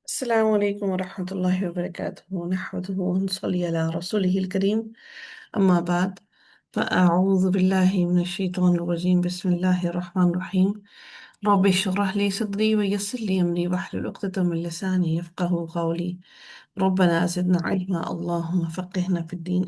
السلام عليكم ورحمة الله وبركاته نحمده ونصلي على رسوله الكريم أما بعد فأعوذ بالله من الشيطان الرجيم بسم الله الرحمن الرحيم رب اشرح لي صدري ويسر لي أمري واحلل عقدة من لساني يفقه قولي ربنا زدنا علما اللهم فقهنا في الدين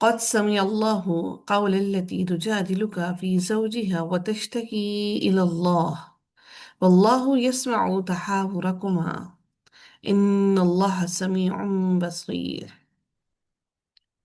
قد سمع الله قول التي تجادلك في زوجها وتشتكي إلى الله والله يسمع تحاوركما إن الله سميع بصير।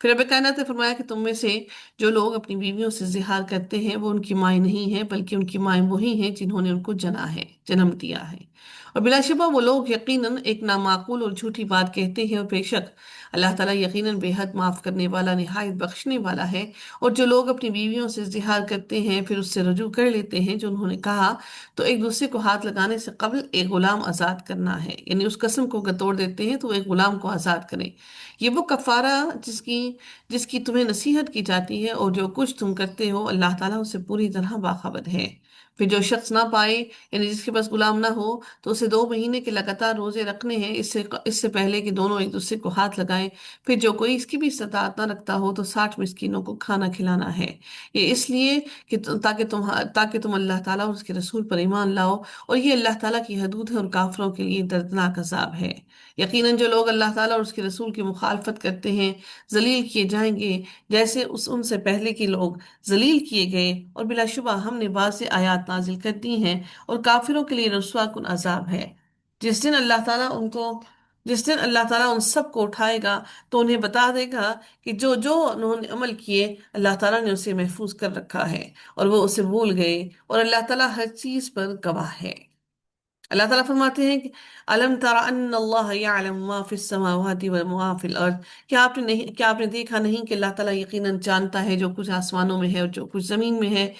پھر رب کائنات نے فرمایا کہ تم میں سے جو لوگ اپنی بیویوں سے زہار کرتے ہیں وہ ان کی مائیں نہیں ہیں، بلکہ ان کی مائیں وہی ہیں جنہوں نے ان کو جنم دیا ہے۔ اور بلا شبہ وہ لوگ یقیناً ایک نامعقول اور جھوٹی بات کہتے ہیں، اور بے شک اللہ تعالیٰ یقیناً بے حد معاف کرنے والا، نہایت بخشنے والا ہے۔ اور جو لوگ اپنی بیویوں سے زہار کرتے ہیں پھر اس سے رجوع کر لیتے ہیں جو انہوں نے کہا، تو ایک دوسرے کو ہاتھ لگانے سے قبل ایک غلام آزاد کرنا ہے، یعنی اس قسم کو اگر توڑ دیتے ہیں تو ایک غلام کو آزاد کریں۔ یہ وہ کفارہ جس کی تمہیں نصیحت کی جاتی ہے، اور جو کچھ تم کرتے ہو اللہ تعالیٰ اسے پوری طرح باخبر ہے۔ پھر جو شخص نہ پائے، یعنی جس کے پاس غلام نہ ہو، تو اسے 2 مہینے کے لگاتار روزے رکھنے ہیں، اس سے پہلے کہ دونوں ایک دوسرے کو ہاتھ لگائیں۔ پھر جو کوئی اس کی بھی استطاعت نہ رکھتا ہو تو 60 مسکینوں کو کھانا کھلانا ہے۔ یہ اس لیے کہ تاکہ تم اللہ تعالیٰ اور اس کے رسول پر ایمان لاؤ، اور یہ اللہ تعالیٰ کی حدود ہے اور کافروں کے لیے دردناک عذاب ہے۔ یقیناً جو لوگ اللہ تعالیٰ اور اس کے رسول کی مخالفت کرتے ہیں ذلیل کیے جائیں گے، جیسے ان سے پہلے کے لوگ ذلیل کیے گئے، اور بلا شبہ ہم نے واضح آیات نازل کر دی ہیں، اور کافروں کے لیے رسوا کن عذاب ہے۔ جس دن اللہ تعالیٰ ان کو جس دن اللہ تعالیٰ ان سب کو اٹھائے گا تو انہیں بتا دے گا کہ جو جو انہوں نے عمل کیے اللہ تعالیٰ نے اسے محفوظ کر رکھا ہے، اور وہ اسے بھول گئے، اور اللہ تعالیٰ ہر چیز پر گواہ ہے۔ اللہ تعالیٰ فرماتے ہیں کہ الم تر ان اللہ یعلم ما فی السماوات و ما فی الارض، کیا آپ نے دیکھا نہیں کہ اللہ تعالیٰ یقیناً جانتا ہے جو کچھ آسمانوں میں ہے اور جو کچھ زمین میں ہے۔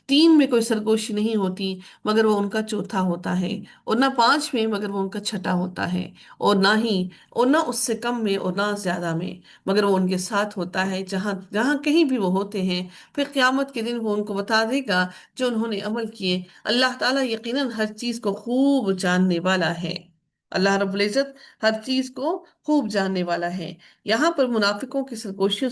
3 میں کوئی سرگوشی نہیں ہوتی مگر وہ ان کا چوتھا ہوتا ہے، اور نہ 5 میں مگر وہ ان کا چھٹا ہوتا ہے، اور نہ اس سے کم میں اور نہ زیادہ میں مگر وہ ان کے ساتھ ہوتا ہے جہاں جہاں کہیں بھی وہ ہوتے ہیں۔ پھر قیامت کے دن وہ ان کو بتا دے گا جو انہوں نے عمل کیے۔ اللہ تعالیٰ یقیناً ہر چیز کو خوب جاننے والا ہے۔ اللہ رب العزت ہر چیز کو خوب جاننے والا ہے۔ یہاں پر منافقوں کی سرگوشیوں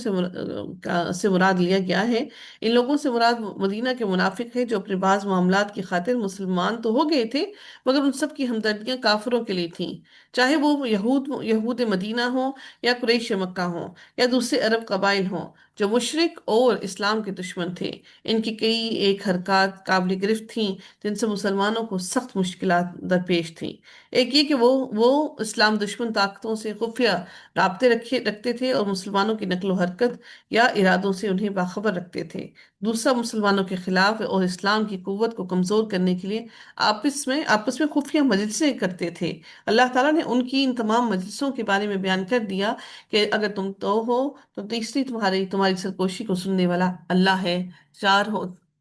سے مراد لیا گیا ہے۔ ان لوگوں سے مراد مدینہ کے منافق ہیں جو اپنے بعض معاملات کی خاطر مسلمان تو ہو گئے تھے، مگر ان سب کی ہمدردیاں کافروں کے لیے تھیں، چاہے وہ یہود مدینہ ہوں یا قریش مکہ ہوں یا دوسرے عرب قبائل ہوں جو مشرک اور اسلام کے دشمن تھے۔ ان کی کئی ایک حرکات قابل گرفت تھیں جن سے مسلمانوں کو سخت مشکلات درپیش تھیں۔ ایک یہ کہ وہ اسلام دشمن طاقتوں سے خفیہ رابطے رکھتے تھے اور مسلمانوں کی نقل و حرکت یا ارادوں سے انہیں باخبر رکھتے تھے۔ دوسرا، مسلمانوں کے خلاف اور اسلام کی قوت کو کمزور کرنے کے لیے آپس میں خفیہ مجلسیں کرتے تھے۔ اللہ تعالیٰ نے ان کی ان تمام مجلسوں کے بارے میں بیان کر دیا کہ اگر تم تو ہو تو تیسری تمہاری سرگوشی کو سننے والا اللہ ہے،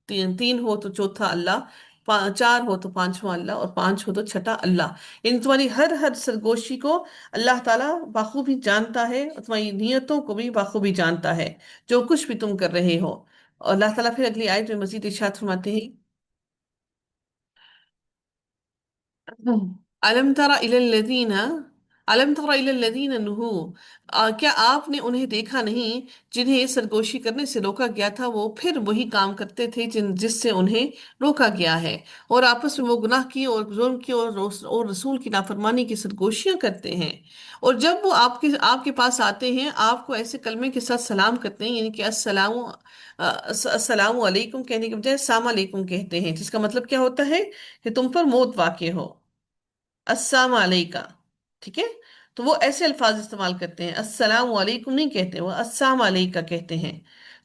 تین ہو تو چوتھا اللہ، 4 ہو تو 5واں اللہ، اور 5 ہو تو چھٹا اللہ۔ یعنی تمہاری ہر سرگوشی کو اللہ تعالیٰ بخوبی جانتا ہے، اور تمہاری نیتوں کو بھی بخوبی جانتا ہے جو کچھ بھی تم کر رہے ہو۔ اور اللہ تعالیٰ پھر اگلی آیت میں مزید ارشاد فرماتے ہیں، علم تر الی الذین علم تر الی الذین نہوا، کیا آپ نے انہیں دیکھا نہیں جنہیں سرگوشی کرنے سے روکا گیا تھا، وہ پھر وہی کام کرتے تھے جس سے انہیں روکا گیا ہے، اور آپس میں وہ گناہ کی اور ظلم کی اور رسول کی نافرمانی کی سرگوشیاں کرتے ہیں۔ اور جب وہ آپ کے پاس آتے ہیں آپ کو ایسے کلمے کے ساتھ سلام کرتے ہیں، یعنی کہ السلام علیکم کہنے کے بجائے السلام علیکم کہتے ہیں، جس کا مطلب کیا ہوتا ہے کہ تم پر موت واقع ہو، السلام علیکہ، ٹھیک ہے؟ تو وہ ایسے الفاظ استعمال کرتے ہیں، السلام علیکم نہیں کہتے، وہ السلام علیکہ کہتے ہیں۔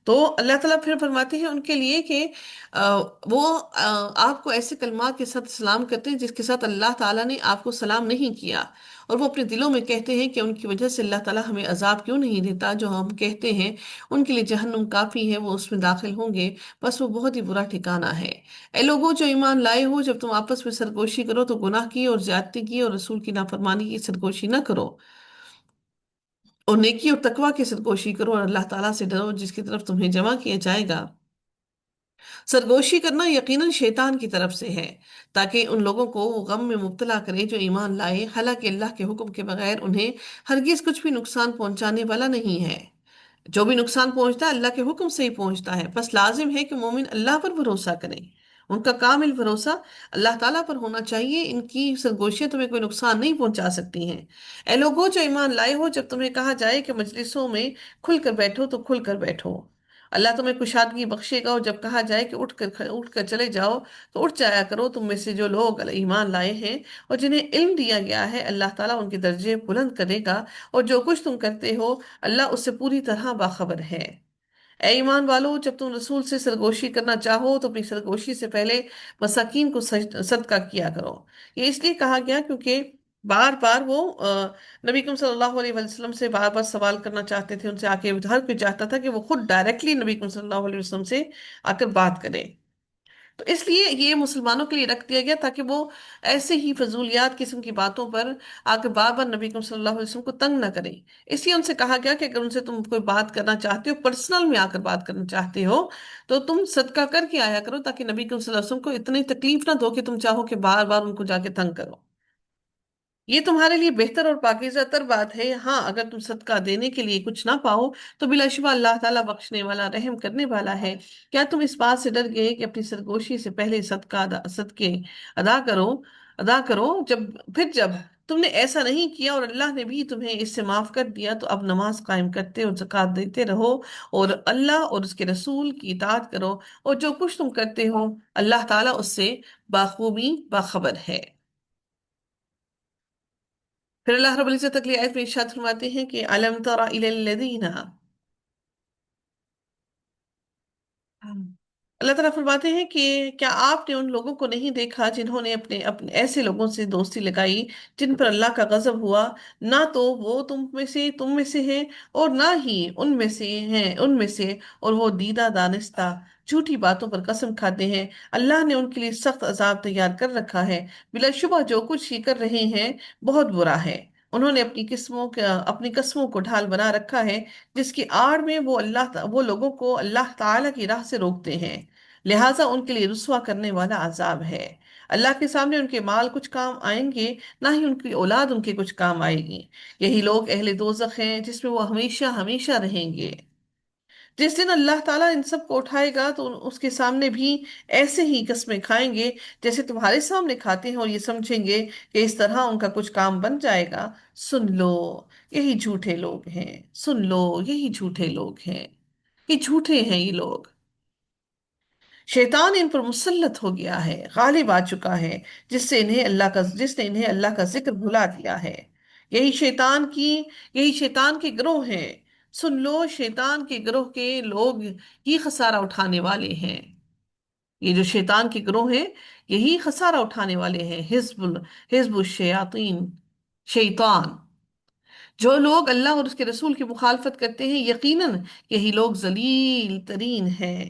تو اللہ تعالیٰ پھر فرماتے ہیں ان کے لیے کہ وہ آپ کو ایسے کلمات کے ساتھ سلام کرتے ہیں جس کے ساتھ اللہ تعالیٰ نے آپ کو سلام نہیں کیا، اور وہ اپنے دلوں میں کہتے ہیں کہ ان کی وجہ سے اللہ تعالیٰ ہمیں عذاب کیوں نہیں دیتا جو ہم کہتے ہیں ان کے لیے جہنم کافی ہے، وہ اس میں داخل ہوں گے، بس وہ بہت ہی برا ٹھکانہ ہے۔ اے لوگوں جو ایمان لائے ہو، جب تم آپس میں سرگوشی کرو تو گناہ کی اور زیادتی کی اور رسول کی نافرمانی کی سرگوشی نہ کرو، اور نیکی اور تقوی کی سرگوشی کرو، اور اللہ تعالیٰ سے ڈرو جس کی طرف تمہیں جمع کیا جائے گا۔ سرگوشی کرنا یقیناً شیطان کی طرف سے ہے تاکہ ان لوگوں کو وہ غم میں مبتلا کرے جو ایمان لائے، حالانکہ اللہ کے حکم کے بغیر انہیں ہرگز کچھ بھی نقصان پہنچانے والا نہیں ہے۔ جو بھی نقصان پہنچتا ہے اللہ کے حکم سے ہی پہنچتا ہے، بس لازم ہے کہ مومن اللہ پر بھروسہ کریں، ان کا کامل بھروسہ اللہ تعالیٰ پر ہونا چاہیے۔ ان کی سرگوشیاں تمہیں کوئی نقصان نہیں پہنچا سکتی ہیں۔ اے لوگوں جو ایمان لائے ہو، جب تمہیں کہا جائے کہ مجلسوں میں کھل کر بیٹھو تو کھل کر بیٹھو، اللہ تمہیں کشادگی بخشے گا، اور جب کہا جائے کہ اٹھ کر چلے جاؤ تو اٹھ جایا کرو۔ تم میں سے جو لوگ ایمان لائے ہیں اور جنہیں علم دیا گیا ہے، اللہ تعالیٰ ان کے درجے بلند کرے گا، اور جو کچھ تم کرتے ہو اللہ اس سے پوری طرح باخبر ہے۔ اے ایمان والو، جب تم رسول سے سرگوشی کرنا چاہو تو اپنی سرگوشی سے پہلے مساکین کو صدقہ کیا کرو۔ یہ اس لیے کہا گیا کیونکہ بار بار وہ نبی کریم صلی اللہ علیہ وسلم سے بار بار سوال کرنا چاہتے تھے، ان سے آ کے ہر کوئی چاہتا تھا کہ وہ خود ڈائریکٹلی نبی کریم صلی اللہ علیہ وسلم سے آ کر بات کرے۔ تو اس لیے یہ مسلمانوں کے لیے رکھ دیا گیا تاکہ وہ ایسے ہی فضولیات قسم کی باتوں پر آ کے بار بار نبی کریم صلی اللہ علیہ وسلم کو تنگ نہ کریں۔ اس لیے ان سے کہا گیا کہ اگر ان سے تم کوئی بات کرنا چاہتے ہو، پرسنل میں آ کر بات کرنا چاہتے ہو، تو تم صدقہ کر کے آیا کرو، تاکہ نبی کریم صلی اللہ علیہ وسلم کو اتنی تکلیف نہ دو کہ تم چاہو کہ بار بار ان کو جا کے تنگ کرو۔ یہ تمہارے لیے بہتر اور پاکیزہ تر بات ہے۔ ہاں، اگر تم صدقہ دینے کے لیے کچھ نہ پاؤ تو بلا شبہ اللہ تعالیٰ بخشنے والا، رحم کرنے والا ہے۔ کیا تم اس بات سے ڈر گئے کہ اپنی سرگوشی سے پہلے صدقے ادا کرو؟ جب تم نے ایسا نہیں کیا اور اللہ نے بھی تمہیں اس سے معاف کر دیا، تو اب نماز قائم کرتے اور زکوٰۃ دیتے رہو، اور اللہ اور اس کے رسول کی اطاعت کرو، اور جو کچھ تم کرتے ہو اللہ تعالیٰ اس سے بخوبی باخبر ہے۔ پھر اللہ رب العزت اگلی آیت میں ارشاد فرماتے ہیں کہ أَلَمْ تَرَ إِلَى الَّذِينَ، اللہ تعالیٰ فرماتے ہیں کہ کیا آپ نے ان لوگوں کو نہیں دیکھا جنہوں نے اپنے ایسے لوگوں سے دوستی لگائی جن پر اللہ کا غضب ہوا؟ نہ تو وہ تم میں سے ہیں، اور نہ ہی ان میں سے، اور وہ دیدہ دانستہ جھوٹی باتوں پر قسم کھاتے ہیں۔ اللہ نے ان کے لیے سخت عذاب تیار کر رکھا ہے، بلا شبہ جو کچھ یہ کر رہے ہیں بہت برا ہے۔ انہوں نے اپنی قسموں کو ڈھال بنا رکھا ہے، جس کی آڑ میں وہ لوگوں کو اللہ تعالیٰ کی راہ سے روکتے ہیں، لہٰذا ان کے لیے رسوا کرنے والا عذاب ہے۔ اللہ کے سامنے ان کے مال کچھ کام آئیں گے، نہ ہی ان کی اولاد ان کے کچھ کام آئے گی۔ یہی لوگ اہل دوزخ ہیں، جس میں وہ ہمیشہ ہمیشہ رہیں گے۔ جس دن اللہ تعالیٰ ان سب کو اٹھائے گا تو اس کے سامنے بھی ایسے ہی قسمیں کھائیں گے جیسے تمہارے سامنے کھاتے ہیں، اور یہ سمجھیں گے کہ اس طرح ان کا کچھ کام بن جائے گا۔ سن لو، یہی جھوٹے لوگ ہیں، سن لو، یہی جھوٹے لوگ ہیں، یہ جھوٹے ہیں یہ لوگ۔ شیطان ان پر مسلط ہو گیا ہے، غالب آ چکا ہے، جس نے انہیں اللہ کا ذکر بھلا دیا ہے۔ یہی شیطان کے گروہ ہیں۔ سن لو، شیطان کے گروہ کے لوگ ہی خسارہ اٹھانے والے ہیں۔ یہ جو شیطان کے گروہ ہیں یہی خسارہ اٹھانے والے ہیں۔ حزب الشیاطین، شیطان، جو لوگ اللہ اور اس کے رسول کی مخالفت کرتے ہیں، یقیناً یہی لوگ ذلیل ترین ہیں۔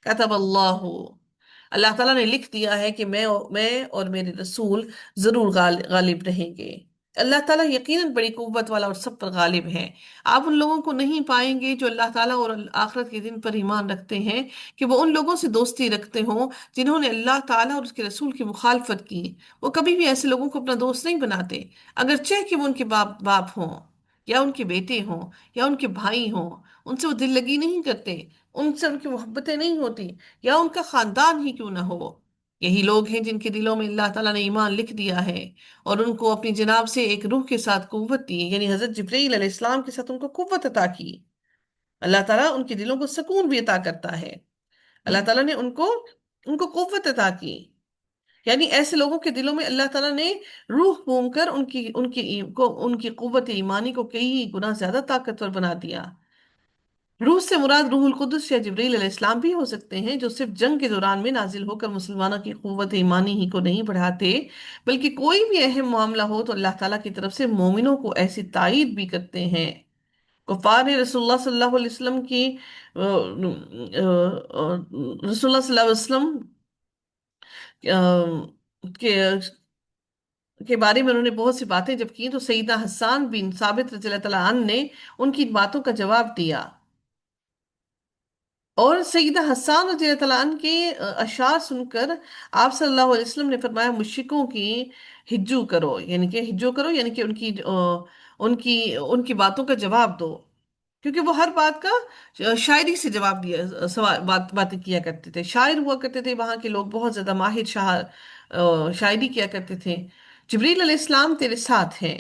کتب اللہ تعالیٰ نے لکھ دیا ہے کہ میں اور میرے رسول ضرور غالب رہیں گے۔ اللہ تعالیٰ یقیناً بڑی قوت والا اور سب پر غالب ہے۔ آپ ان لوگوں کو نہیں پائیں گے جو اللہ تعالیٰ اور آخرت کے دن پر ایمان رکھتے ہیں کہ وہ ان لوگوں سے دوستی رکھتے ہوں جنہوں نے اللہ تعالیٰ اور اس کے رسول کی مخالفت کی۔ وہ کبھی بھی ایسے لوگوں کو اپنا دوست نہیں بناتے، اگرچہ کہ وہ ان کے باپ ہوں، یا ان کے بیٹے ہوں، یا ان کے بھائی ہوں۔ ان سے وہ دل لگی نہیں کرتے، ان سے ان کی محبتیں نہیں ہوتی، یا ان کا خاندان ہی کیوں نہ ہو۔ یہی لوگ ہیں جن کے دلوں میں اللہ تعالیٰ نے ایمان لکھ دیا ہے، اور ان کو اپنی جناب سے ایک روح کے ساتھ قوت دی، یعنی حضرت جبرائیل علیہ السلام کے ساتھ ان کو قوت عطا کی۔ اللہ تعالیٰ ان کے دلوں کو سکون بھی عطا کرتا ہے۔ اللہ تعالیٰ نے ان کو قوت عطا کی، یعنی ایسے لوگوں کے دلوں میں اللہ تعالیٰ نے روح بھون کر ان کی قوت ایمانی کو کئی گنا زیادہ طاقتور بنا دیا۔ روح سے مراد روح القدس یا جبریل علیہ السلام بھی ہو سکتے ہیں، جو صرف جنگ کے دوران میں نازل ہو کر مسلمانوں کی قوت ایمانی ہی کو نہیں بڑھاتے، بلکہ کوئی بھی اہم معاملہ ہو تو اللہ تعالیٰ کی طرف سے مومنوں کو ایسی تائید بھی کرتے ہیں۔ کفار نے رسول اللہ صلی اللہ علیہ وسلم کی رسول اللہ صلی اللہ علیہ وسلم کے کے بارے میں انہوں نے بہت سی باتیں جب کی، تو سیدنا حسان بن ثابت رضی اللہ تعالیٰ عنہ نے ان کی باتوں کا جواب دیا، اور سیدہ حسان رضی اللہ تعالیٰ عنہ کے اشعار سن کر آپ صلی اللہ علیہ وسلم نے فرمایا مشرکوں کی ہجو کرو، یعنی کہ ان کی باتوں کا جواب دو، کیونکہ وہ ہر بات کا شاعری سے جواب دیا، باتیں کیا کرتے تھے، شاعر ہوا کرتے تھے وہاں کے لوگ، بہت زیادہ ماہر شاعری کیا کرتے تھے۔ جبریل علیہ السلام تیرے ساتھ ہیں۔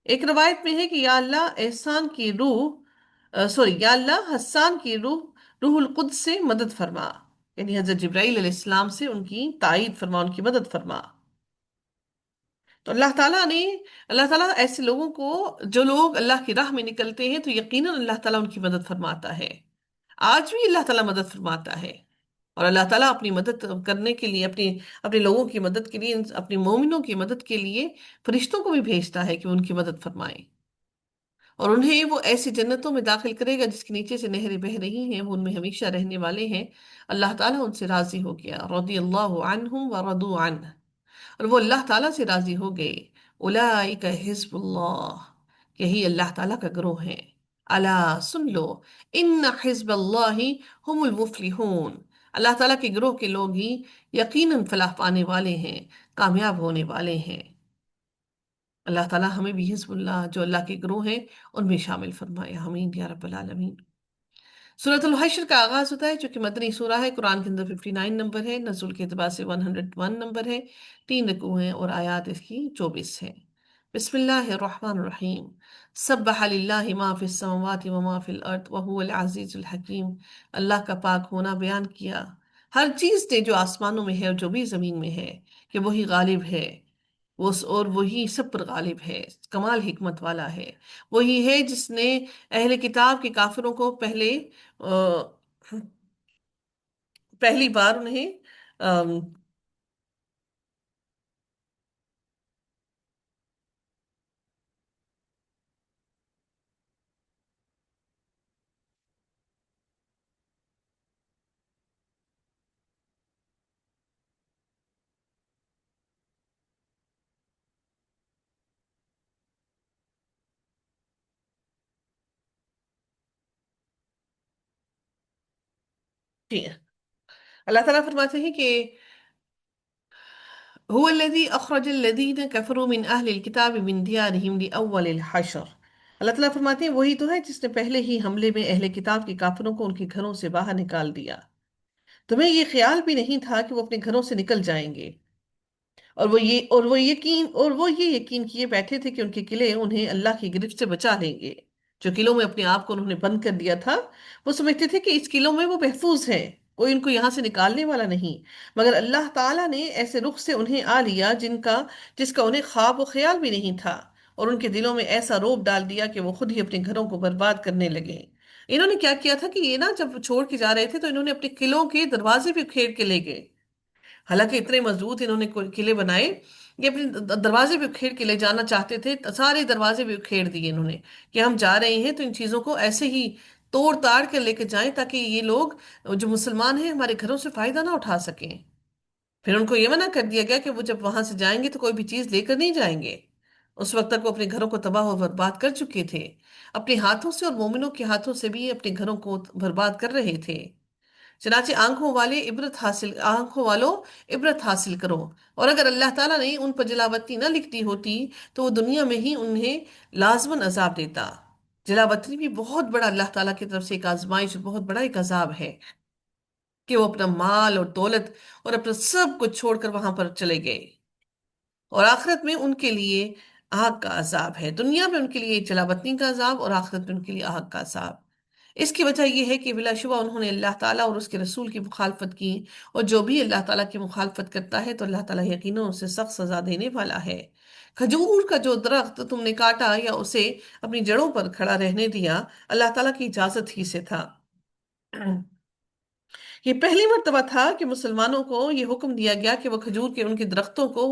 ایک روایت میں ہے کہ یا اللہ، احسان کی روح سوری، یا اللہ حسان کی روح القدس سے مدد فرما، یعنی حضرت جبرائیل علیہ السلام سے ان کی تائید فرما، ان کی مدد فرما۔ تو اللہ تعالیٰ ایسے لوگوں کو، جو لوگ اللہ کی راہ میں نکلتے ہیں تو یقیناً اللہ تعالیٰ ان کی مدد فرماتا ہے۔ آج بھی اللہ تعالیٰ مدد فرماتا ہے، اور اللہ تعالیٰ اپنی مدد کرنے کے لیے، اپنے لوگوں کی مدد کے لیے، اپنے مومنوں کی مدد کے لیے فرشتوں کو بھی بھیجتا ہے کہ وہ ان کی مدد فرمائیں، اور انہیں وہ ایسی جنتوں میں داخل کرے گا جس کے نیچے سے نہریں بہہ رہی ہیں، وہ ان میں ہمیشہ رہنے والے ہیں۔ اللہ تعالیٰ ان سے راضی ہو گیا، رضی اللہ عنہم ورضوا عنہ، اور وہ اللہ تعالیٰ سے راضی ہو گئے۔ اولئک حزب اللہ، یہی اللہ تعالیٰ کا گروہ ہے۔ الا سن لو، ان حزب اللہ هم المفلحون، اللہ تعالیٰ کے گروہ کے لوگ ہی یقیناً فلاح پانے والے ہیں، کامیاب ہونے والے ہیں۔ اللہ تعالیٰ ہمیں بھی حزب اللہ، جو اللہ کے گروہ ہیں، ان میں شامل فرمائے، آمین یا رب العالمین۔ سورۃ الحشر کا آغاز ہوتا ہے، جو کہ مدنی سورہ ہے، قرآن کے اندر 59 نمبر ہے، نزول کے اعتبار سے 101 نمبر ہے، 3 رکوع ہیں، اور آیات اس کی 24 ہیں۔ بسم اللہ الرحمن الرحیم۔ سبح للہ ما فی السماوات وما فی الارض وہو العزیز الحکیم، اللہ کا پاک ہونا بیان کیا ہر چیز نے، جو آسمانوں میں ہے اور جو بھی زمین میں ہے، کہ وہی غالب ہے، اور وہی سب پر غالب ہے، کمال حکمت والا ہے۔ وہی ہے جس نے اہل کتاب کے کافروں کو پہلی بار انہیں آم، جی، اللہ تعالیٰ فرماتے ہیں کہ هو الذي اخرج الذين كفروا من اهل الكتاب من ديارهم لاول الحشر، اللہ تعالیٰ فرماتے ہیں وہی تو ہے جس نے پہلے ہی حملے میں اہل کتاب کے کافروں کو ان کے گھروں سے باہر نکال دیا۔ تمہیں یہ خیال بھی نہیں تھا کہ وہ اپنے گھروں سے نکل جائیں گے، اور وہ یہ یقین کیے بیٹھے تھے کہ ان کے قلعے انہیں اللہ کی گرفت سے بچا لیں گے۔ جو قلعوں میں اپنے آپ کو انہوں نے بند کر دیا تھا، وہ سمجھتے تھے کہ اس قلعوں میں وہ محفوظ ہیں، کوئی ان کو یہاں سے نکالنے والا نہیں، مگر اللہ تعالیٰ نے ایسے رخ سے انہیں آ لیا جس کا انہیں خواب و خیال بھی نہیں تھا، اور ان کے دلوں میں ایسا روب ڈال دیا کہ وہ خود ہی اپنے گھروں کو برباد کرنے لگے۔ انہوں نے کیا کیا تھا کہ یہ نا، جب چھوڑ کے جا رہے تھے تو انہوں نے اپنے قلعوں کے دروازے بھی کھیڑ کے لے گئے، حالانکہ اتنے مضبوط انہوں نے قلعے بنائے کہ اپنے دروازے بھی اکھیڑ کے لے جانا چاہتے تھے، سارے دروازے بھی اکھیڑ دیے انہوں نے کہ ہم جا رہے ہیں تو ان چیزوں کو ایسے ہی توڑ تاڑ کے لے کے جائیں، تاکہ یہ لوگ جو مسلمان ہیں ہمارے گھروں سے فائدہ نہ اٹھا سکیں۔ پھر ان کو یہ منع کر دیا گیا کہ وہ جب وہاں سے جائیں گے تو کوئی بھی چیز لے کر نہیں جائیں گے۔ اس وقت تک وہ اپنے گھروں کو تباہ و برباد کر چکے تھے، اپنے ہاتھوں سے اور مومنوں کے ہاتھوں سے بھی اپنے گھروں کو برباد کر رہے تھے۔ چنانچہ آنکھوں والوں عبرت حاصل کرو، اور اگر اللہ تعالیٰ نے ان پر جلاوطنی نہ لکھ دی ہوتی تو وہ دنیا میں ہی انہیں لازماً عذاب دیتا۔ جلاوطنی بھی بہت بڑا اللہ تعالیٰ کی طرف سے ایک آزمائش، بہت بڑا ایک عذاب ہے کہ وہ اپنا مال اور دولت اور اپنا سب کچھ چھوڑ کر وہاں پر چلے گئے، اور آخرت میں ان کے لیے آگ کا عذاب ہے۔ دنیا میں ان کے لیے جلاوطنی کا عذاب، اور آخرت میں ان کے لیے آگ کا عذاب۔ اس کی وجہ یہ ہے کہ بلا شبہ انہوں نے اللہ تعالیٰ اور اس کے رسول کی مخالفت کی، اور جو بھی اللہ تعالیٰ کی مخالفت کرتا ہے تو اللہ تعالیٰ یقیناً اسے سخت سزا دینے والا ہے۔ کھجور کا جو درخت تم نے کاٹا یا اسے اپنی جڑوں پر کھڑا رہنے دیا، اللہ تعالیٰ کی اجازت ہی سے تھا۔ یہ پہلی مرتبہ تھا کہ مسلمانوں کو یہ حکم دیا گیا کہ وہ کھجور کے ان کے درختوں کو،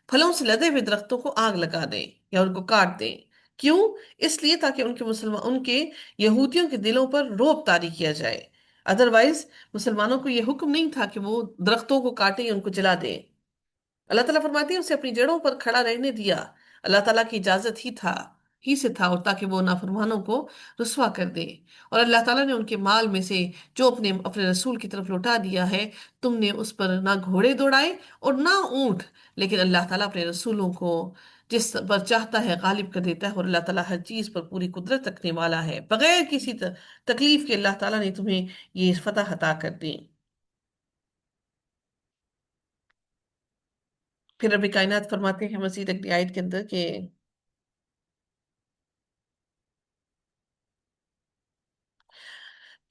پھلوں سے لدے ہوئے درختوں کو آگ لگا دیں یا ان کو کاٹ دیں۔ کیوں؟ اس لیے تاکہ ان کے یہودیوں کے دلوں پر رعب طاری کیا جائے۔ ادروائز مسلمانوں کو یہ حکم نہیں تھا کہ وہ درختوں کو کاٹیں یا ان کو جلا دیں۔ اللہ تعالیٰ فرماتے ہیں اسے اپنی جڑوں پر کھڑا رہنے دیا، اللہ تعالیٰ کی اجازت ہی سے تھا، اور تاکہ وہ نافرمانوں کو رسوا کر دے۔ اور اللہ تعالیٰ نے ان کے مال میں سے جو اپنے رسول کی طرف لوٹا دیا ہے، تم نے اس پر نہ گھوڑے دوڑائے اور نہ اونٹ، لیکن اللہ تعالیٰ اپنے رسولوں کو جس پر چاہتا ہے غالب کر دیتا ہے، اور اللہ تعالیٰ ہر چیز پر پوری قدرت رکھنے والا ہے۔ بغیر کسی تکلیف کے اللہ تعالیٰ نے تمہیں یہ فتح عطا کر دی۔ پھر رب کائنات فرماتے ہیں مزید اگلی آیت کے اندر کہ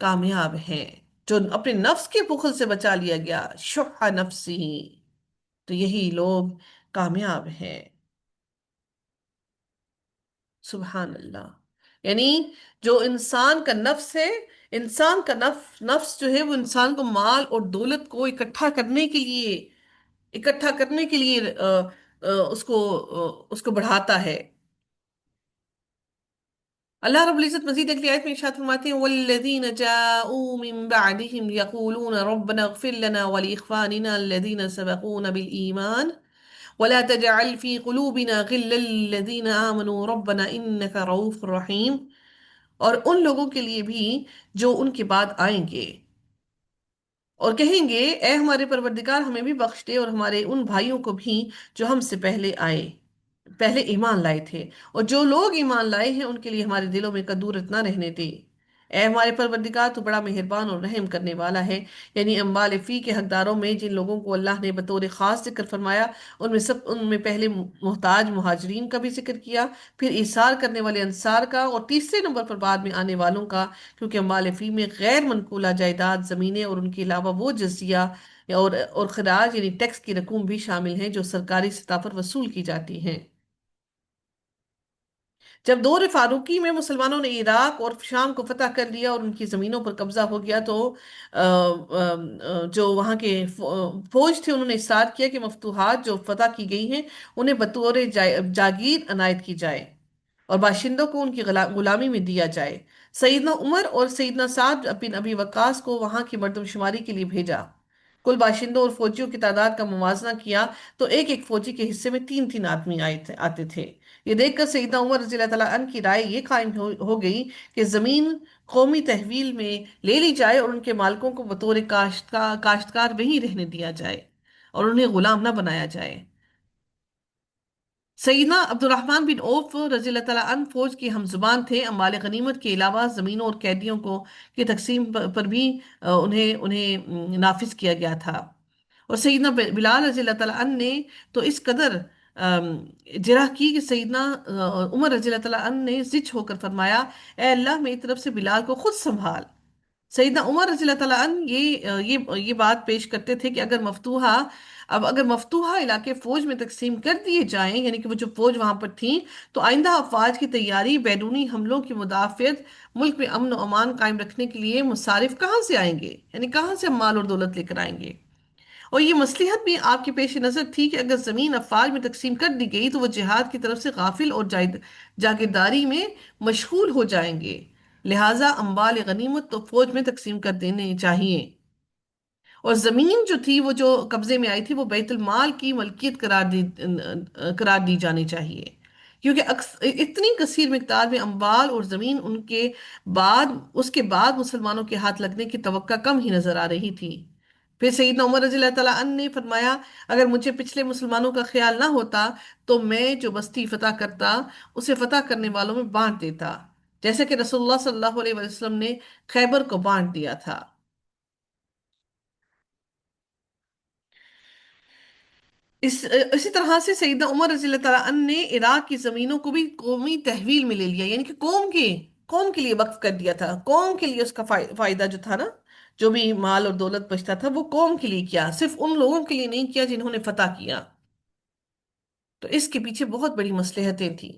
کامیاب ہیں۔ جو اپنے نفس کے بخل سے بچا لیا گیا، شح نفسی، تو یہی لوگ کامیاب ہیں۔ سبحان اللہ۔ یعنی جو انسان کا نفس ہے، انسان کا نفس جو ہے وہ انسان کو مال اور دولت کو اکٹھا کرنے کے لیے اس کو بڑھاتا ہے۔ اللہ رب العزت مزید اگلی آیت میں ارشاد فرماتے ہیں والذین جاءوا من بعدهم يقولون ربنا اغفر لنا ولإخواننا الذين سبقونا بالإيمان ولا تجعل في قلوبنا غلا للذين آمنوا ربنا إنك رؤوف رحيم، اور ان لوگوں کے لیے بھی جو ان کے بعد آئیں گے اور کہیں گے اے ہمارے پروردگار ہمیں بھی بخش دے اور ہمارے ان بھائیوں کو بھی جو ہم سے پہلے ایمان لائے تھے، اور جو لوگ ایمان لائے ہیں ان کے لیے ہمارے دلوں میں کدورت نہ رہنے دے۔ اے ہمارے پروردگار تو بڑا مہربان اور رحم کرنے والا ہے۔ یعنی اموال فی کے حقداروں میں جن لوگوں کو اللہ نے بطور خاص ذکر فرمایا، ان میں پہلے محتاج مہاجرین کا بھی ذکر کیا، پھر ایثار کرنے والے انصار کا، اور تیسرے نمبر پر بعد میں آنے والوں کا، کیونکہ اموال فی میں غیر منقولہ جائیداد، زمینیں اور ان کے علاوہ وہ جزیہ اور خراج یعنی ٹیکس کی رقوم بھی شامل ہیں جو سرکاری سطح پر وصول کی جاتی ہیں۔ جب دور فاروقی میں مسلمانوں نے عراق اور شام کو فتح کر لیا اور ان کی زمینوں پر قبضہ ہو گیا، تو جو وہاں کے فوج تھے انہوں نے اصرار کیا کہ مفتوحات جو فتح کی گئی ہیں انہیں بطور جاگیر عنایت کی جائے اور باشندوں کو ان کی غلامی میں دیا جائے۔ سیدنا عمر اور سیدنا سعد بن ابی وقاص کو وہاں کی مردم شماری کے لیے بھیجا۔ کل باشندوں اور فوجیوں کی تعداد کا موازنہ کیا تو ایک ایک فوجی کے حصے میں تین تین آدمی آتے تھے۔ یہ دیکھ کر سیدنا عمر رضی اللہ تعالیٰ عنہ کی رائے یہ قائم ہو گئی کہ زمین قومی تحویل میں لے لی جائے اور ان کے مالکوں کو بطور کاشتکار وہیں رہنے دیا جائے اور انہیں غلام نہ بنایا جائے۔ سیدنا عبد الرحمن بن عوف رضی اللہ تعالیٰ عنہ فوج کے ہم زبان تھے۔ اموال غنیمت کے علاوہ زمینوں اور قیدیوں کی تقسیم پر بھی انہیں نافذ کیا گیا تھا۔ اور سیدنا بلال رضی اللہ تعالیٰ عنہ نے تو اس قدر جرح کی کہ سیدنا عمر رضی اللہ تعالیٰ عنہ نے زچ ہو کر فرمایا اے اللہ میری طرف سے بلال کو خود سنبھال۔ سیدنا عمر رضی اللہ تعالیٰ عنہ یہ بات پیش کرتے تھے کہ اگر مفتوحہ علاقے فوج میں تقسیم کر دیے جائیں، یعنی کہ وہ جو فوج وہاں پر تھیں، تو آئندہ افواج کی تیاری، بیرونی حملوں کی مدافعت، ملک میں امن و امان قائم رکھنے کے لیے مصارف کہاں سے آئیں گے؟ یعنی کہاں سے ہم مال اور دولت لے کر آئیں گے؟ اور یہ مصلحت بھی آپ کے پیش نظر تھی کہ اگر زمین افواج میں تقسیم کر دی گئی تو وہ جہاد کی طرف سے غافل اور جاگیرداری میں مشغول ہو جائیں گے، لہٰذا اموال غنیمت تو فوج میں تقسیم کر دینے چاہیے، اور زمین جو تھی وہ جو قبضے میں آئی تھی وہ بیت المال کی ملکیت قرار دی جانی چاہیے، کیونکہ اتنی کثیر مقدار میں اموال اور زمین اس کے بعد مسلمانوں کے ہاتھ لگنے کی توقع کم ہی نظر آ رہی تھی۔ پھر سیدنا عمر رضی اللہ تعالیٰ عنہ نے فرمایا اگر مجھے پچھلے مسلمانوں کا خیال نہ ہوتا تو میں جو بستی فتح کرتا اسے فتح کرنے والوں میں بانٹ دیتا، جیسے کہ رسول اللہ صلی اللہ علیہ وسلم نے خیبر کو بانٹ دیا تھا۔ اسی طرح سے سیدنا عمر رضی اللہ تعالیٰ عنہ نے عراق کی زمینوں کو بھی قومی تحویل میں لے لیا، یعنی کہ قوم کے لیے وقف کر دیا تھا، قوم کے لیے اس کا فائدہ جو تھا نا، جو بھی مال اور دولت بچتا تھا وہ قوم کے لیے کیا، صرف ان لوگوں کے لیے نہیں کیا جنہوں نے فتح کیا۔ تو اس کے پیچھے بہت بڑی مصلحتیں تھیں۔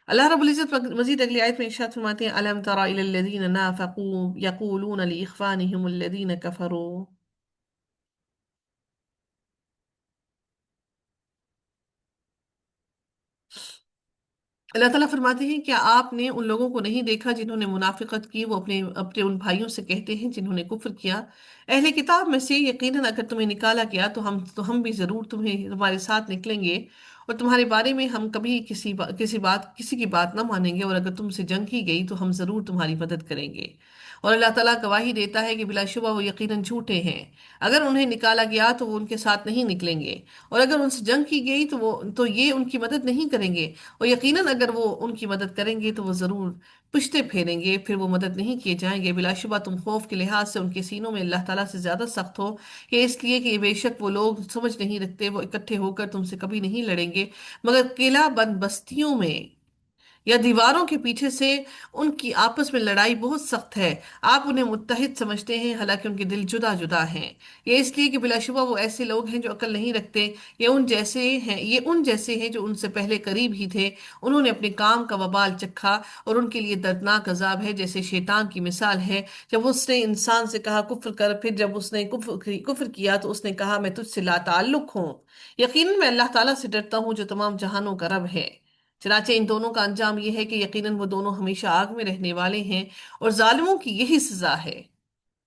اللہ رب العزت مزید اگلی آیت میں ارشاد فرماتے ہیں الم تر الی الذین نافقوا یقولون لاخوانهم الذین کفروا۔ اللہ تعالیٰ فرماتے ہیں کیا آپ نے ان لوگوں کو نہیں دیکھا جنہوں نے منافقت کی، وہ اپنے ان بھائیوں سے کہتے ہیں جنہوں نے کفر کیا اہل کتاب میں سے یقیناً اگر تمہیں نکالا گیا تو ہم بھی ضرور تمہارے ساتھ نکلیں گے اور تمہارے بارے میں ہم کبھی کسی کی بات نہ مانیں گے، اور اگر تم سے جنگ کی گئی تو ہم ضرور تمہاری مدد کریں گے۔ اور اللہ تعالیٰ گواہی دیتا ہے کہ بلا شبہ وہ یقیناً جھوٹے ہیں۔ اگر انہیں نکالا گیا تو وہ ان کے ساتھ نہیں نکلیں گے، اور اگر ان سے جنگ کی گئی تو یہ ان کی مدد نہیں کریں گے، اور یقیناً اگر وہ ان کی مدد کریں گے تو وہ ضرور پشتے پھیریں گے، پھر وہ مدد نہیں کیے جائیں گے۔ بلا شبہ تم خوف کے لحاظ سے ان کے سینوں میں اللہ تعالیٰ سے زیادہ سخت ہو، کہ اس لیے کہ بے شک وہ لوگ سمجھ نہیں رکھتے، وہ اکٹھے ہو کر تم سے کبھی نہیں لڑیں گے مگر قلعہ بند بستیوں میں، یا دیواروں کے پیچھے سے ان کی آپس میں لڑائی بہت سخت ہے، آپ انہیں متحد سمجھتے ہیں حالانکہ ان کے دل جدا جدا ہیں۔ یہ اس لیے کہ بلا شبہ وہ ایسے لوگ ہیں جو عقل نہیں رکھتے، یہ ان جیسے ہیں جو ان سے پہلے قریب ہی تھے، انہوں نے اپنے کام کا وبال چکھا اور ان کے لیے دردناک عذاب ہے۔ جیسے شیطان کی مثال ہے، جب اس نے انسان سے کہا کفر کر، پھر جب اس نے کفر کیا تو اس نے کہا میں تجھ سے لا تعلق ہوں، یقیناً میں اللہ تعالیٰ سے ڈرتا ہوں جو تمام جہانوں کا رب ہے۔ چنانچہ ان دونوں کا انجام یہ ہے کہ یقیناً وہ دونوں ہمیشہ آگ میں رہنے والے ہیں، اور ظالموں کی یہی سزا ہے۔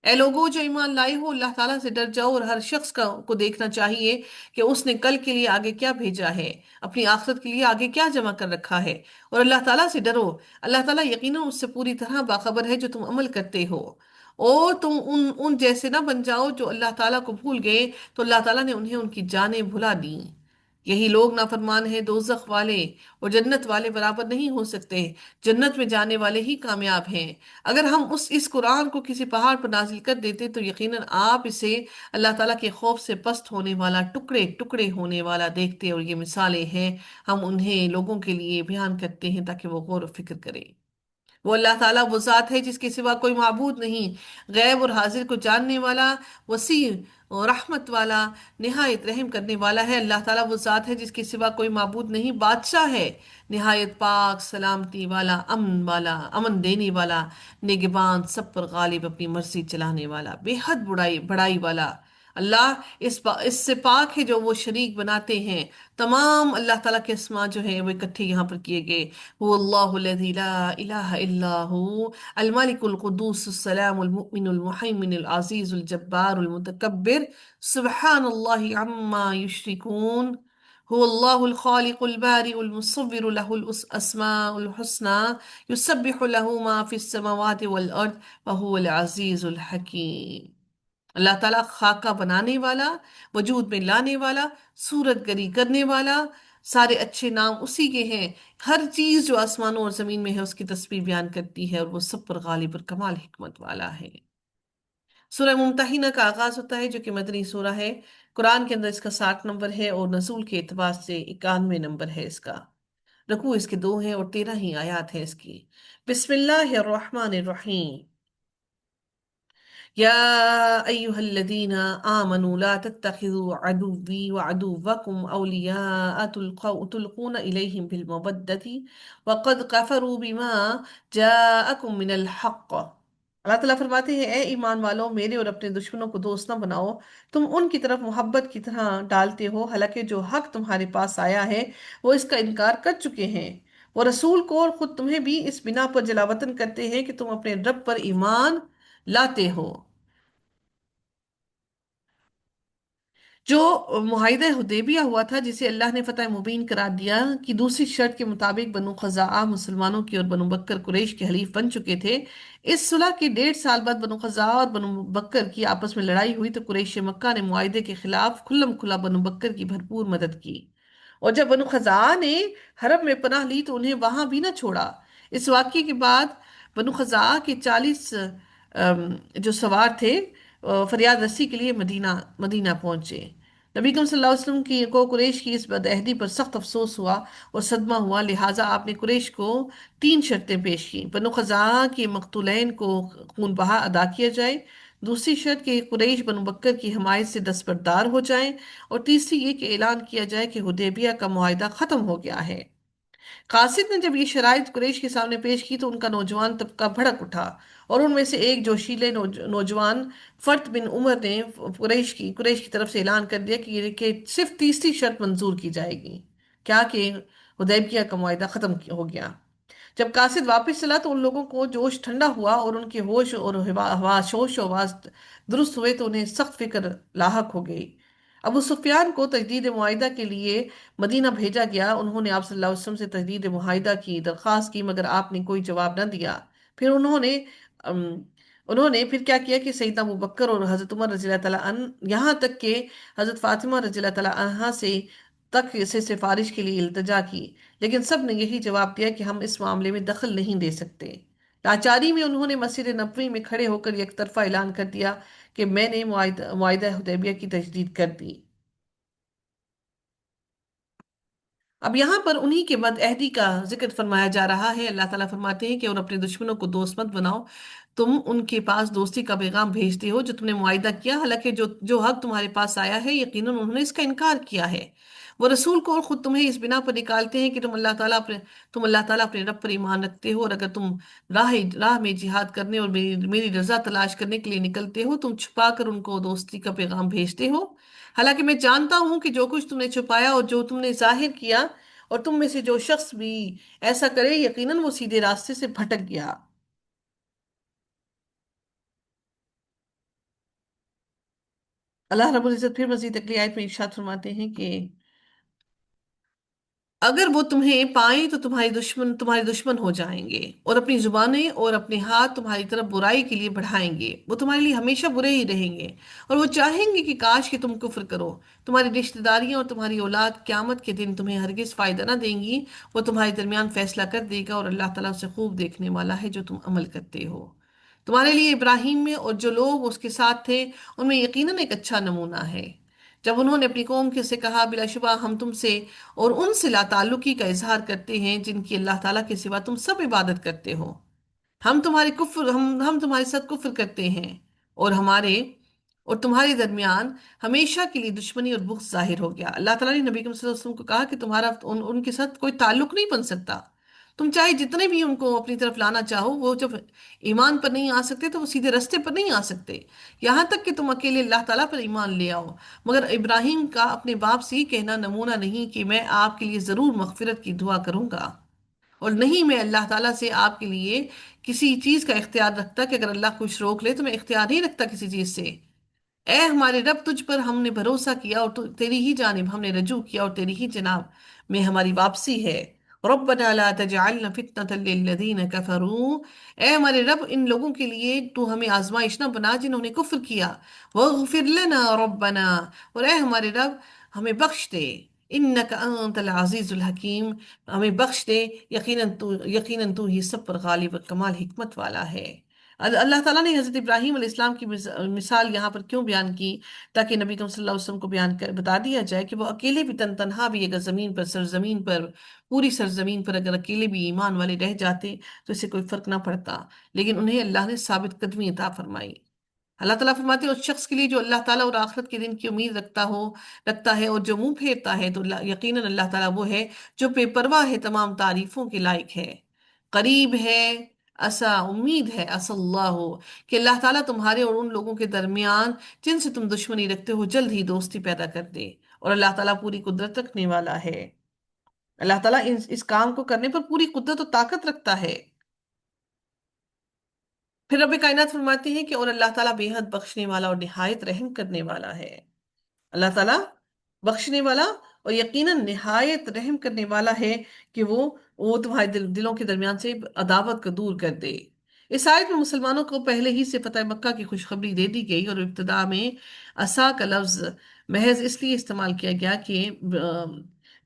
اے لوگوں جو ایمان لائے ہو، اللہ تعالیٰ سے ڈر جاؤ، اور ہر شخص کو دیکھنا چاہیے کہ اس نے کل کے لیے آگے کیا بھیجا ہے، اپنی آخرت کے لیے آگے کیا جمع کر رکھا ہے، اور اللہ تعالیٰ سے ڈرو۔ اللہ تعالیٰ یقیناً اس سے پوری طرح باخبر ہے جو تم عمل کرتے ہو۔ اور تم ان جیسے نہ بن جاؤ جو اللہ تعالیٰ کو بھول گئے تو اللہ تعالیٰ نے انہیں ان کی جانیں بھلا دیں۔ یہی لوگ نافرمان ہیں، دوزخ والے اور جنت والے برابر نہیں ہو سکتے، جنت میں جانے والے ہی کامیاب ہیں۔ اگر ہم اس قرآن کو کسی پہاڑ پر نازل کر دیتے تو یقیناً آپ اسے اللہ تعالیٰ کے خوف سے پست ہونے والا، ٹکڑے ٹکڑے ہونے والا دیکھتے، اور یہ مثالیں ہیں، ہم انہیں لوگوں کے لیے بیان کرتے ہیں تاکہ وہ غور و فکر کریں۔ وہ اللہ تعالیٰ وہ ذات ہے جس کے سوا کوئی معبود نہیں، غیب اور حاضر کو جاننے والا، وسیع اور رحمت والا، نہایت رحم کرنے والا ہے۔ اللہ تعالیٰ وہ ذات ہے جس کے سوا کوئی معبود نہیں، بادشاہ ہے، نہایت پاک، سلامتی والا، امن دینے والا، نگبان، سب پر غالب، اپنی مرضی چلانے والا، بے حد بڑائی والا۔ اللہ اس سے پاک ہے جو وہ شریک بناتے ہیں۔ تمام اللہ تعالیٰ کے اسما جو ہیں وہ اکٹھے یہاں پر کیے گئے۔ هو اللہ الذی لا الہ الا هو الملک القدوس السلام المؤمن المحیمن العزیز الجبار المتکبر سبحان اللہ عما یشرکون۔ هو اللہ الخالق البارئ المصور له الاسماء الحسنى يسبح له ما في السماوات والارض وهو العزیز الحکیم۔ اللہ تعالیٰ خاکہ بنانے والا، وجود میں لانے والا، صورت گری کرنے والا، سارے اچھے نام اسی کے ہیں۔ ہر چیز جو آسمانوں اور زمین میں ہے اس کی تسبیح بیان کرتی ہے، اور وہ سب پر غالب اور کمال حکمت والا ہے۔ سورہ ممتحنہ کا آغاز ہوتا ہے جو کہ مدنی سورہ ہے۔ قرآن کے اندر اس کا 60 نمبر ہے، اور نزول کے اعتبار سے 91 نمبر ہے اس کا۔ رکوع اس کے 2 ہیں اور 13 ہی آیات ہیں اس کی۔ بسم اللہ الرحمن الرحیم۔ يا أيها الذين آمنوا لا تتخذوا عدوي وعدوكم أولياء تلقون إليهم بالمودة وقد كفروا بما جاءكم من الحق۔ اللہ تعالیٰ فرماتے ہیں، اے ایمان والو، میرے اور اپنے دشمنوں کو دوست نہ بناؤ، تم ان کی طرف محبت کی طرح ڈالتے ہو، حالانکہ جو حق تمہارے پاس آیا ہے وہ اس کا انکار کر چکے ہیں۔ وہ رسول کو اور خود تمہیں بھی اس بنا پر جلاوطن کرتے ہیں کہ تم اپنے رب پر ایمان لاتے ہو۔ جو معاہدہ حدیبیہ ہوا تھا، جسے اللہ نے فتح مبین قرار دیا، کی دوسری شرط کے مطابق بنو خزاعہ مسلمانوں کی اور بنو بکر قریش کے حلیف بن چکے تھے۔ اس صلح کے 1.5 سال بعد بنو خزاعہ اور بنو بکر کی آپس میں لڑائی ہوئی تو قریش مکہ نے معاہدے کے خلاف کھلم کھلا بنو بکر کی بھرپور مدد کی، اور جب بنو خزاعہ نے حرم میں پناہ لی تو انہیں وہاں بھی نہ چھوڑا۔ اس واقعے کے بعد بنو خزاعہ کے 40 جو سوار تھے فریاد رسی کے لیے مدینہ پہنچے۔ نبی کریم صلی اللہ علیہ وسلم کی کو قریش کی اس بدعہدی پر سخت افسوس ہوا اور صدمہ ہوا، لہٰذا آپ نے قریش کو 3 شرطیں پیش کی۔ بنو خزاعہ کے مقتولین کو خون بہا ادا کیا جائے، دوسری شرط کہ قریش بنو بکر کی حمایت سے دستبردار ہو جائیں، اور تیسری یہ کہ اعلان کیا جائے کہ حدیبیہ کا معاہدہ ختم ہو گیا ہے۔ قاصد نے جب یہ شرائط قریش کے سامنے پیش کی تو ان کا نوجوان طبقہ بھڑک اٹھا، اور ان میں سے ایک جوشیلے نوجوان فرد بن عمر نے قریش کی طرف سے اعلان کر دیا کہ صرف تیسری شرط منظور کی جائے گی، کیا کہ حدیبیہ کا معاہدہ ختم ہو گیا۔ جب قاصد واپس چلا تو ان لوگوں کو جوش ٹھنڈا ہوا اور ان کے ہوش اور ہوش و حواس درست ہوئے تو انہیں سخت فکر لاحق ہو گئی۔ ابو سفیان کو تجدید معاہدہ کے لیے مدینہ بھیجا گیا، انہوں نے آپ صلی اللہ علیہ وسلم سے تجدید معاہدہ کی درخواست کی، مگر آپ نے کوئی جواب نہ دیا۔ پھر انہوں نے پھر کیا کیا کہ سیدنا ابو بکر اور حضرت عمر رضی اللہ تعالیٰ عنہ، یہاں تک کہ حضرت فاطمہ رضی اللہ تعالیٰ عنہا سے سفارش کے لیے التجا کی، لیکن سب نے یہی جواب دیا کہ ہم اس معاملے میں دخل نہیں دے سکتے۔ لاچاری میں انہوں نے مسجد نبوی میں کھڑے ہو کر یک طرفہ اعلان کر دیا کہ میں نے معاہدہ حدیبیہ کی تجدید کر دی۔ اب یہاں پر انہی کے بد عہدی کا ذکر فرمایا جا رہا ہے۔ اللہ تعالیٰ فرماتے ہیں کہ اور اپنے دشمنوں کو دوست مت بناؤ، تم ان کے پاس دوستی کا پیغام بھیجتے ہو جو تم نے معاہدہ کیا، حالانکہ جو حق تمہارے پاس آیا ہے یقیناً انہوں نے اس کا انکار کیا ہے۔ وہ رسول کو اور خود تمہیں اس بنا پر نکالتے ہیں کہ تم اللہ تعالیٰ اپنے رب پر ایمان رکھتے ہو، اور اگر تم راہ میں جہاد کرنے اور میری رضا تلاش کرنے کے لیے نکلتے ہو، تم چھپا کر ان کو دوستی کا پیغام بھیجتے ہو، حالانکہ میں جانتا ہوں کہ جو کچھ تم نے چھپایا اور جو تم نے ظاہر کیا، اور تم میں سے جو شخص بھی ایسا کرے یقیناً وہ سیدھے راستے سے بھٹک گیا۔ اللہ رب العزت پھر مزید اگلی آیت میں ارشاد فرماتے ہیں کہ اگر وہ تمہیں پائیں تو تمہارے دشمن ہو جائیں گے، اور اپنی زبانیں اور اپنے ہاتھ تمہاری طرف برائی کے لیے بڑھائیں گے، وہ تمہارے لیے ہمیشہ برے ہی رہیں گے، اور وہ چاہیں گے کہ کاش کہ تم کفر کرو۔ تمہاری رشتہ داریاں اور تمہاری اولاد قیامت کے دن تمہیں ہرگز فائدہ نہ دیں گی، وہ تمہارے درمیان فیصلہ کر دے گا، اور اللہ تعالیٰ سے خوب دیکھنے والا ہے جو تم عمل کرتے ہو۔ تمہارے لیے ابراہیم میں اور جو لوگ اس کے ساتھ تھے ان میں یقیناً ایک اچھا نمونہ ہے۔ جب انہوں نے اپنی قوم کے سے کہا، بلا شبہ ہم تم سے اور ان سے لا تعلقی کا اظہار کرتے ہیں جن کی اللہ تعالیٰ کے سوا تم سب عبادت کرتے ہو، ہم تمہارے ساتھ کفر کرتے ہیں، اور تمہارے درمیان ہمیشہ کے لیے دشمنی اور بغض ظاہر ہو گیا۔ اللہ تعالیٰ نے نبی کریم صلی اللہ علیہ وسلم کو کہا کہ تمہارا ان کے ساتھ کوئی تعلق نہیں بن سکتا، تم چاہے جتنے بھی ان کو اپنی طرف لانا چاہو، وہ جب ایمان پر نہیں آ سکتے تو وہ سیدھے رستے پر نہیں آ سکتے، یہاں تک کہ تم اکیلے اللہ تعالیٰ پر ایمان لے آؤ۔ مگر ابراہیم کا اپنے باپ سے یہ کہنا نمونہ نہیں کہ میں آپ کے لیے ضرور مغفرت کی دعا کروں گا، اور نہیں میں اللہ تعالیٰ سے آپ کے لیے کسی چیز کا اختیار رکھتا کہ اگر اللہ کچھ روک لے تو میں اختیار نہیں رکھتا کسی چیز سے۔ اے ہمارے رب، تجھ پر ہم نے بھروسہ کیا اور تیری ہی جانب ہم نے رجوع کیا، اور تیری ہی جناب میں ہماری واپسی ہے۔ ربنا لا تجعلنا فتنة للذین کفروا، اے ہمارے رب ان لوگوں کے لیے تو ہمیں آزمائش نہ بنا جنہوں نے کفر کیا۔ واغفر لنا ربنا، اور اے ہمارے رب ہمیں بخش دے، انک انت العزیز الحکیم، ہمیں بخش دے، یقیناً تو ہی سب پر غالب و کمال حکمت والا ہے۔ اللہ تعالیٰ نے حضرت ابراہیم علیہ السلام کی مثال یہاں پر کیوں بیان کی؟ تاکہ نبی کریم صلی اللہ علیہ وسلم کو بتا دیا جائے کہ وہ اکیلے بھی تنہا بھی اگر سرزمین پر پوری سرزمین پر اگر اکیلے بھی ایمان والے رہ جاتے تو اسے کوئی فرق نہ پڑتا، لیکن انہیں اللہ نے ثابت قدمی عطا فرمائی۔ اللہ تعالیٰ فرماتے ہیں اس شخص کے لیے جو اللہ تعالیٰ اور آخرت کے دن کی امید رکھتا ہے اور جو منہ پھیرتا ہے، تو یقیناً اللہ تعالیٰ وہ ہے جو بے پرواہ ہے، تمام تعریفوں کے لائق ہے، قریب ہے، امید ہے، اللہ کہ اللہ تعالیٰ تمہارے اور ان لوگوں کے درمیان جن سے تم دشمنی رکھتے ہو جلد ہی دوستی پیدا کر دے، اور اللہ تعالیٰ پوری قدرت رکھنے والا ہے۔ اللہ تعالیٰ اس کام کو کرنے پر پوری قدرت و طاقت رکھتا ہے۔ پھر رب کائنات فرماتے ہیں کہ اور اللہ تعالیٰ بے حد بخشنے والا اور نہایت رحم کرنے والا ہے۔ اللہ تعالیٰ بخشنے والا اور یقیناً نہایت رحم کرنے والا ہے کہ وہ تمہارے دلوں کے درمیان سے عداوت کو دور کر دے۔ اس آیت میں مسلمانوں کو پہلے ہی سے فتح مکہ کی خوشخبری دے دی گئی، اور ابتدا میں عصا کا لفظ محض اس لیے استعمال کیا گیا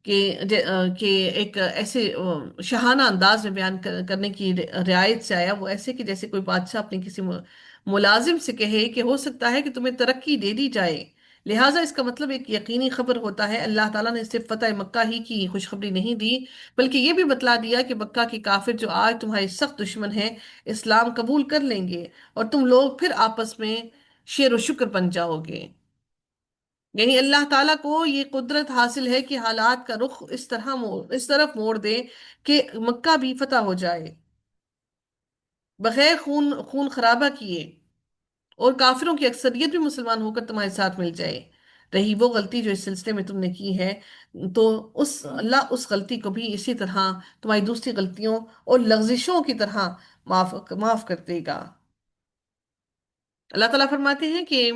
کہ ایک ایسے شاہانہ انداز میں بیان کرنے کی رعایت سے آیا، وہ ایسے کہ جیسے کوئی بادشاہ اپنے کسی ملازم سے کہے کہ ہو سکتا ہے کہ تمہیں ترقی دے دی جائے، لہٰذا اس کا مطلب ایک یقینی خبر ہوتا ہے۔ اللہ تعالیٰ نے صرف فتح مکہ ہی کی خوشخبری نہیں دی، بلکہ یہ بھی بتلا دیا کہ مکہ کے کافر جو آج تمہارے سخت دشمن ہیں اسلام قبول کر لیں گے، اور تم لوگ پھر آپس میں شیر و شکر بن جاؤ گے۔ یعنی اللہ تعالیٰ کو یہ قدرت حاصل ہے کہ حالات کا رخ اس طرف موڑ دے کہ مکہ بھی فتح ہو جائے بغیر خون خرابہ کیے، اور کافروں کی اکثریت بھی مسلمان ہو کر تمہارے ساتھ مل جائے۔ رہی وہ غلطی جو اس سلسلے میں تم نے کی ہے، تو اللہ اس غلطی کو بھی اسی طرح تمہاری دوسری غلطیوں اور لغزشوں کی طرح معاف کر دے گا۔ اللہ تعالیٰ فرماتے ہیں کہ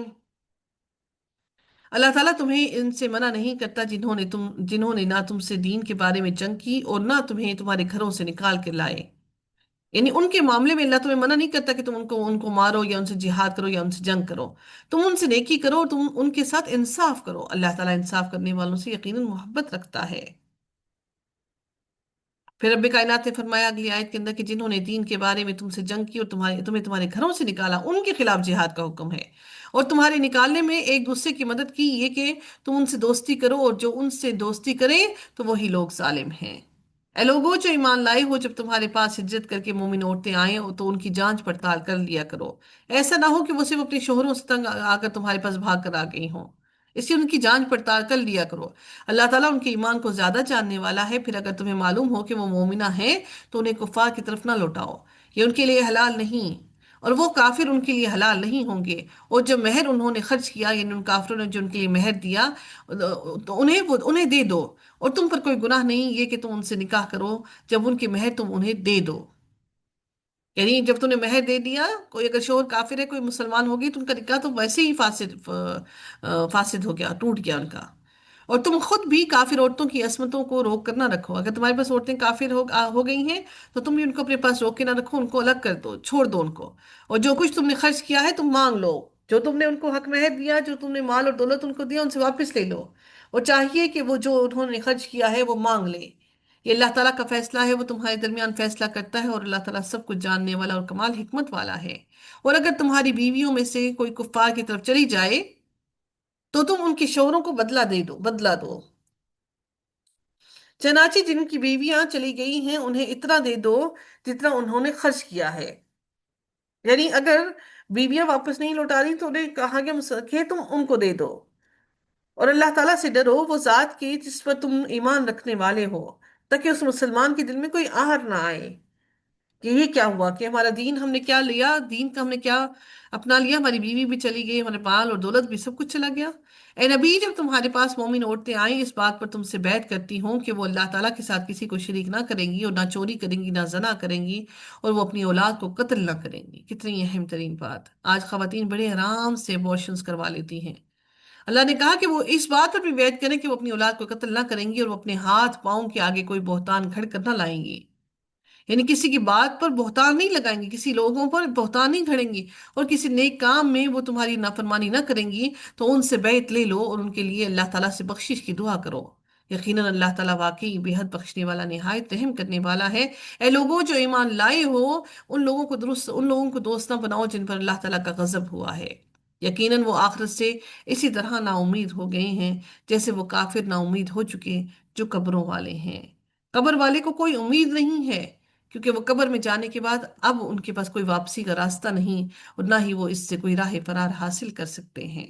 اللہ تعالیٰ تمہیں ان سے منع نہیں کرتا جنہوں نے نہ تم سے دین کے بارے میں جنگ کی اور نہ تمہیں تمہارے گھروں سے نکال کے لائے، یعنی ان کے معاملے میں اللہ تمہیں منع نہیں کرتا کہ تم ان کو مارو یا ان سے جہاد کرو یا ان سے جنگ کرو، تم ان سے نیکی کرو اور تم ان کے ساتھ انصاف کرو، اللہ تعالیٰ انصاف کرنے والوں سے یقیناً محبت رکھتا ہے۔ پھر رب کائنات نے فرمایا اگلی آیت کے اندر کہ جنہوں نے دین کے بارے میں تم سے جنگ کی اور تمہیں تمہارے گھروں سے نکالا، ان کے خلاف جہاد کا حکم ہے، اور تمہارے نکالنے میں ایک دوسرے کی مدد کی، یہ کہ تم ان سے دوستی کرو، اور جو ان سے دوستی کرے تو وہی لوگ ظالم ہیں۔ اے لوگو جو ایمان لائے ہو، جب تمہارے پاس ہجرت کر کے مومن عورتیں آئیں ہو تو ان کی جانچ پڑتال کر لیا کرو، ایسا نہ ہو کہ وہ صرف اپنے شوہروں سے تنگ آ کر تمہارے پاس بھاگ کر آ گئی ہوں، اس لیے ان کی جانچ پڑتال کر لیا کرو۔ اللہ تعالیٰ ان کے ایمان کو زیادہ جاننے والا ہے۔ پھر اگر تمہیں معلوم ہو کہ وہ مومنہ ہیں تو انہیں کفار کی طرف نہ لوٹاؤ، یہ ان کے لیے حلال نہیں، اور وہ کافر ان کے لیے حلال نہیں ہوں گے۔ اور جب مہر انہوں نے خرچ کیا، یعنی ان کافروں نے جو ان کے لیے مہر دیا، تو انہیں دے دو، اور تم پر کوئی گناہ نہیں یہ کہ تم ان سے نکاح کرو جب ان کی مہر تم انہیں دے دو۔ یعنی جب تم نے مہر دے دیا، کوئی اگر شوہر کافر ہے کوئی مسلمان ہوگی تو ان کا نکاح تو ویسے ہی فاسد ہو گیا، ٹوٹ گیا ان کا۔ اور تم خود بھی کافر عورتوں کی عصمتوں کو روک کر نہ رکھو، اگر تمہارے پاس عورتیں کافر ہو گئی ہیں تو تم بھی ان کو اپنے پاس روک کے نہ رکھو، ان کو الگ کر دو، چھوڑ دو ان کو، اور جو کچھ تم نے خرچ کیا ہے تم مانگ لو، جو تم نے ان کو حق مہر دیا، جو تم نے مال اور دولت ان کو دیا، ان سے واپس لے لو، اور چاہیے کہ وہ جو انہوں نے خرچ کیا ہے وہ مانگ لے۔ یہ اللہ تعالیٰ کا فیصلہ ہے، وہ تمہارے درمیان فیصلہ کرتا ہے، اور اللہ تعالیٰ سب کچھ جاننے والا اور کمال حکمت والا ہے۔ اور اگر تمہاری بیویوں میں سے کوئی کفار کی طرف چلی جائے تو تم ان کے شوہروں کو بدلہ دو۔ چنانچہ جن کی بیویاں چلی گئی ہیں انہیں اتنا دے دو جتنا انہوں نے خرچ کیا ہے، یعنی اگر بیویاں واپس نہیں لوٹا رہی تو انہیں کہا گیا کہ تم ان کو دے دو۔ اور اللہ تعالیٰ سے ڈرو، وہ ذات کی جس پر تم ایمان رکھنے والے ہو، تاکہ اس مسلمان کے دل میں کوئی آہر نہ آئے کہ یہ کیا ہوا، کہ ہمارا دین ہم نے کیا لیا، دین کا ہم نے کیا اپنا لیا، ہماری بیوی بھی چلی گئی، ہمارے مال اور دولت بھی سب کچھ چلا گیا۔ اے نبی، جب تمہارے پاس مومن عورتیں آئیں اس بات پر تم سے بیعت کرتی ہوں کہ وہ اللہ تعالیٰ کے ساتھ کسی کو شریک نہ کریں گی، اور نہ چوری کریں گی، نہ زنا کریں گی، اور وہ اپنی اولاد کو قتل نہ کریں گی۔ کتنی اہم ترین بات! آج خواتین بڑے آرام سے ابورشنز کروا لیتی ہیں۔ اللہ نے کہا کہ وہ اس بات پر بھی بیعت کریں کہ وہ اپنی اولاد کو قتل نہ کریں گی، اور وہ اپنے ہاتھ پاؤں کے آگے کوئی بہتان گھڑ کر نہ لائیں گی، یعنی کسی کی بات پر بہتان نہیں لگائیں گی، کسی لوگوں پر بہتان نہیں گھڑیں گی، اور کسی نیک کام میں وہ تمہاری نافرمانی نہ کریں گی تو ان سے بیعت لے لو، اور ان کے لیے اللہ تعالیٰ سے بخشش کی دعا کرو، یقیناً اللہ تعالیٰ واقعی بے حد بخشنے والا، نہایت رحم کرنے والا ہے۔ اے لوگوں جو ایمان لائے ہو، ان لوگوں کو دوست نہ بناؤ جن پر اللہ تعالیٰ کا غضب ہوا ہے، یقیناً وہ آخرت سے اسی طرح نا امید ہو گئے ہیں جیسے وہ کافر نا امید ہو چکے جو قبروں والے ہیں۔ قبر والے کو کوئی امید نہیں ہے، کیونکہ وہ قبر میں جانے کے بعد اب ان کے پاس کوئی واپسی کا راستہ نہیں، اور نہ ہی وہ اس سے کوئی راہ فرار حاصل کر سکتے ہیں۔